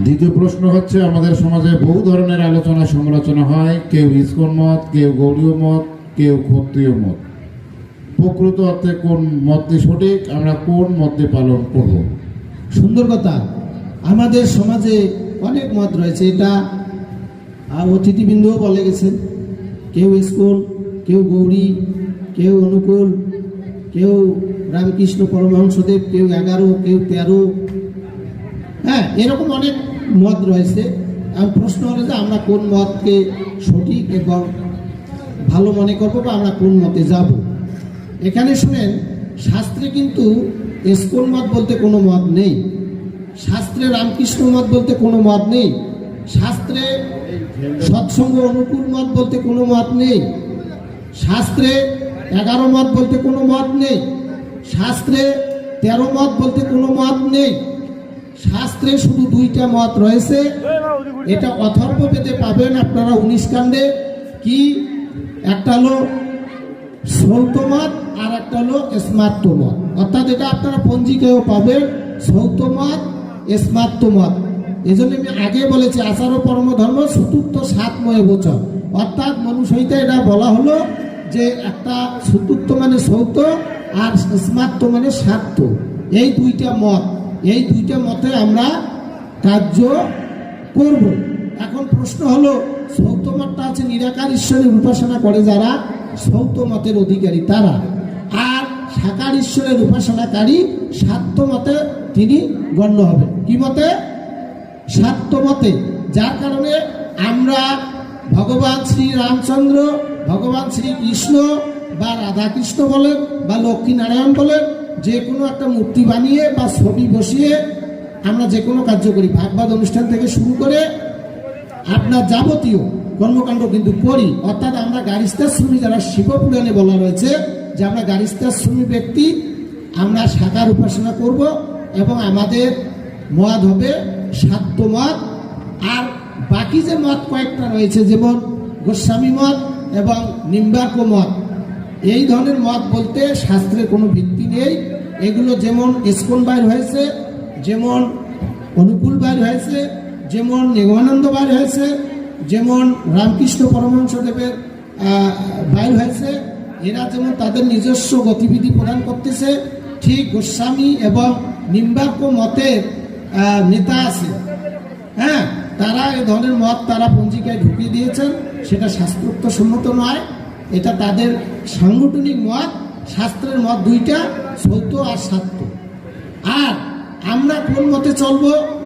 দ্বিতীয় প্রশ্ন হচ্ছে, আমাদের সমাজে বহু ধরনের আলোচনা সমালোচনা হয়, কেউ ইসকন মত, কেউ গৌড়ীয় মত, কেউ ক্ষত্রিয় মত। প্রকৃত অর্থে কোন মতটি সঠিক, আমরা কোন মতটি পালন করব? সুন্দর কথা। আমাদের সমাজে অনেক মত রয়েছে, এটা অতিথিবৃন্দও বলে গেছেন। কেউ ইসকন, কেউ গৌরী, কেউ অনুকূল, কেউ রামকৃষ্ণ পরমহংসদেব, কেউ 11, কেউ 13। হ্যাঁ, এরকম অনেক মত রয়েছে। আর প্রশ্ন হলো যে আমরা কোন মতকে সঠিক এবং ভালো মনে করবো, বা আমরা কোন মতে যাব। এখানে শুনেন, শাস্ত্রে কিন্তু ইসকন মত বলতে কোনো মত নেই, শাস্ত্রে রামকৃষ্ণ মত বলতে কোনো মত নেই, শাস্ত্রে সৎসঙ্গ অনুকূল মত বলতে কোনো মত নেই, শাস্ত্রে 11 মত বলতে কোনো মত নেই, শাস্ত্রে 13 মত বলতে কোনো মত নেই। শাস্ত্রে শুধু 2টা মত রয়েছে। এটা অথর্ববেদে পাবেন আপনারা 19 কাণ্ডে। কি? একটা হলো সৌত মত, আর একটা হলো স্মার্ত মত। অর্থাৎ এটা আপনারা পঞ্জিকায়ও পাবেন, সৌত মত, স্মার্ত মত। এই জন্য আমি আগে বলেছি, আচার পরম ধর্ম চতুর্থ সাতময় বচন। অর্থাৎ মনুষ্যতে এটা বলা হলো যে একটা চতুর্থ মানে সৌত, আর স্মার্ত মানে সাত্য। এই 2টা মত, এই 2টা মতে আমরা কার্য করব। এখন প্রশ্ন হলো, সৌত মতটা আছে নিরাকার ঈশ্বরের উপাসনা করে যারা, সৌত মতের অধিকারী তারা। আর সাকার ঈশ্বরের উপাসনাকারী সাত্য মতে তিনি গণ্য হবেন। কি মতে? সাত্য মতে। যার কারণে আমরা ভগবান শ্রী রামচন্দ্র, ভগবান শ্রীকৃষ্ণ বা রাধাকৃষ্ণ বলেন বা লক্ষ্মী নারায়ণ বলেন, যে কোনো একটা মূর্তি বানিয়ে বা ছবি বসিয়ে আমরা যে কোনো কার্য করি, ভাগবত অনুষ্ঠান থেকে শুরু করে আপনার যাবতীয় কর্মকাণ্ড কিন্তু করি। অর্থাৎ আমরা গারিস্তাশ্রমী, যারা শিবপুরাণে বলা রয়েছে যে আমরা গারিস্তাশ্রমী ব্যক্তি, আমরা সাকার উপাসনা করব এবং আমাদের মত হবে সাত্য মত। আর বাকি যে মত কয়েকটা রয়েছে, যেমন গোস্বামী মত এবং নিম্বার্ক মত, এই ধরনের মত বলতে শাস্ত্রের কোনো ভিত্তি নেই। এগুলো যেমন ইসকন বাইর হয়েছে, যেমন অনুকূল বাইর হয়েছে, যেমন নিগমানন্দ বাইর হয়েছে, যেমন রামকৃষ্ণ পরমহংসদেবের বাইর হয়েছে, এরা যেমন তাদের নিজস্ব গতিবিধি প্রদান করতেছে, ঠিক গোস্বামী এবং নিম্বার্ক মতের নেতা আছে। হ্যাঁ, তারা এ ধরনের মত তারা পঞ্জিকায় ঢুকিয়ে দিয়েছেন। সেটা শাস্ত্রোক্ত সম্মত নয়, এটা তাদের সাংগঠনিক মত। শাস্ত্রের মত 2টা, সৌত আর সাত্য। আর আমরা কোন মতে চলবো?